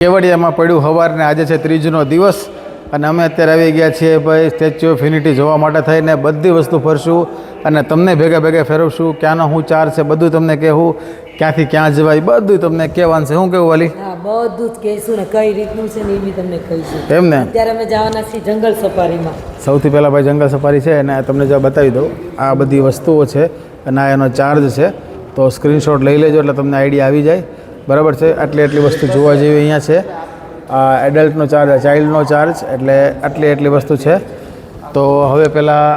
કેવડિયામાં પડ્યું સવારને આજે છે ત્રીજનો દિવસ અને અમે અત્યારે આવી ગયા છીએ ભાઈ સ્ટેચ્યુ ઓફ યુનિટી જોવા માટે થઈને બધી વસ્તુ ફરશું અને તમને ભેગા ભેગા ફેરવશું ક્યાંનો શું ચાર્જ છે બધું તમને કહેવું ક્યાંથી ક્યાં જવાય બધું તમને કહેવાનું છે. શું કહેવું વાલી? હા, બધું જ કહીશું ને કઈ રીતનું છે ને એ બી તમને કહીશું. એમ ને અત્યારે અમે જવાના છીએ જંગલ સફારીમાં. સૌથી પહેલાં ભાઈ જંગલ સફારી છે અને તમને જો બતાવી દઉં આ બધી વસ્તુઓ છે અને આ એનો ચાર્જ છે તો સ્ક્રીનશોટ લઈ લેજો એટલે તમને આઈડિયા આવી જાય. બરાબર છે. આટલી વસ્તુ જોવા જેવી અહીંયા છે. આ એડલ્ટનો ચાર્જ, ચાઇલ્ડનો ચાર્જ એટલે આટલી વસ્તુ છે. તો હવે પહેલાં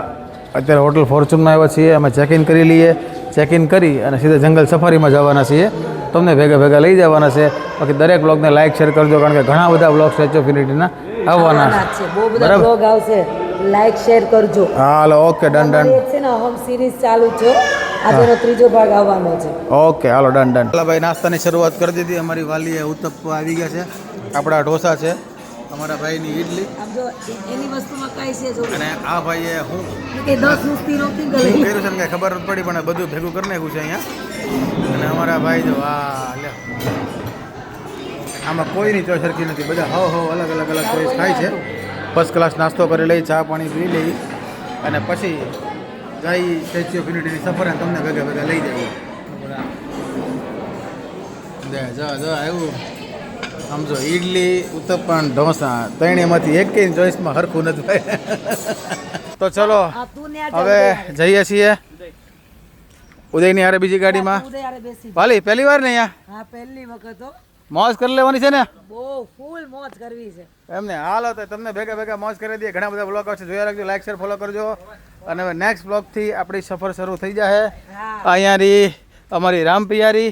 અત્યારે હોટલ ફોર્ચ્યુનમાં આવ્યા છીએ, અમે ચેકિન કરી લઈએ. ચેકિન કરી અને સીધા જંગલ સફારીમાં જવાના છીએ. તમને ભેગા લઈ જવાના છે. બાકી દરેક બ્લોગને લાઇક શેર કરજો કારણ કે ઘણા બધા બ્લોગ સ્ટેચ્યુ ઓફ યુનિટીના આવવાના છે. બહુ બધા બ્લોગ આવશે, લાઈક શેર કરજો. હાલો, ઓકે, ડન. છે ને હોમ સિરીઝ ચાલુ છે, આજનો ત્રીજો ભાગ આવવાનો છે. ઓકે, હાલો, ડન. ભાઈ નાસ્તાની શરૂઆત કરી દીધી. અમારી વાલીએ ઉત્તપ આવી ગયા છે, આપણા ઢોસા છે, અમારા ભાઈની ઇડલી. આમ જો એની વસ્તુમાં કઈ છે જો અને આ ભાઈએ હું કે 10 નુસ્તી રોકી ગઈ કર્યું છે ને કઈ ખબર નથી પડી પણ બધું ભેગું કરી નાખ્યું છે અહીંયા. અને અમારા ભાઈ જો આ લે આમાં કોઈની ચોઈસ સરખી નથી, બધા અલગ ચોઈસ ખાય છે. ફર્સ્ટ ક્લાસ નાસ્તો કરી લઈ, ચા પાણી પી લઈ અને પછી જઈ સ્ટેચ્યુ ઓફ યુનિટીની સફર અને તમને ભેગા લઈ જઈએ. આવ્યું સમજો ઈડલી, ઉત્તપમ, ઢોસા ત્રણેયમાંથી એક કઈ ચોઈસમાં હરખું નથી. તો ચલો હવે જઈએ છીએ ઉદયની હારે બીજી ગાડીમાં. વાલી પહેલી વાર ને અહીંયા? હા, પહેલી વખત હો. મોજ કરી લેવાની છે ને? બહુ ફૂલ મોજ કરવી છે એમને. હાલો તો તમને ભેગા મોજ કરી દઈએ. ઘણા બધા બ્લોગ આવશે, જોયા રાખજો, લાઈક શેર ફોલો કરજો. અને હવે નેક્સ્ટ બ્લોગથી આપણી સફર શરૂ થઈ જશે અહીંયાથી અમારી રામપિયારી.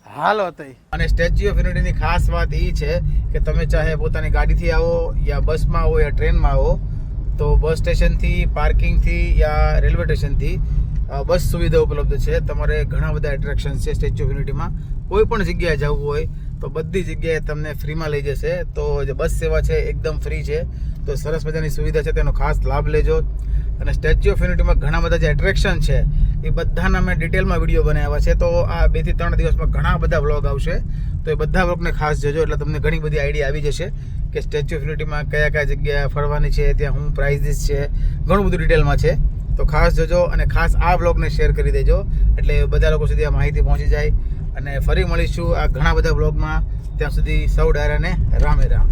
હાલો તઈ. અને સ્ટેચ્યુ ઓફ યુનિટીની ખાસ વાત એ છે કે તમે ચાહે પોતાની ગાડીથી આવો યા બસમાં આવો યા ટ્રેનમાં આવો તો બસ સ્ટેશનથી, પાર્કિંગથી યા રેલવે સ્ટેશનથી બસ સુવિધા ઉપલબ્ધ છે. તમારે ઘણા બધા એટ્રેક્શન છે સ્ટેચ્યુ ઓફ યુનિટીમાં. કોઈ પણ જગ્યાએ જવું હોય તો બધી જગ્યાએ તમને ફ્રીમાં લઈ જશે. તો જે બસ સેવા છે એકદમ ફ્રી છે. તો સરસ મજાની સુવિધા છે, તેનો ખાસ લાભ લેજો. અને સ્ટેચ્યુ ઓફ યુનિટીમાં ઘણા બધા જે એટ્રેક્શન છે એ બધાના મેં ડિટેલમાં વિડીયો બનાવ્યા છે. તો આ 2 થી 3 દિવસમાં ઘણા બધા વ્લોગ આવશે. તો એ બધા વ્લોગને ખાસ જોજો એટલે તમને ઘણી બધી આઈડિયા આવી જશે કે સ્ટેચ્યુ ઓફ યુનિટીમાં કયા જગ્યાએ ફરવાની છે, ત્યાં શું પ્રાઇઝીસ છે, ઘણું બધું ડિટેલમાં છે. તો ખાસ જોજો અને ખાસ આ વ્લોગને શેર કરી દેજો એટલે બધા લોકો સુધી આ માહિતી પહોંચી જાય. અને ફરી મળીશું આ ઘણા બધા વ્લોગમાં. ત્યાં સુધી સૌ ડાયરાને રામે રામ.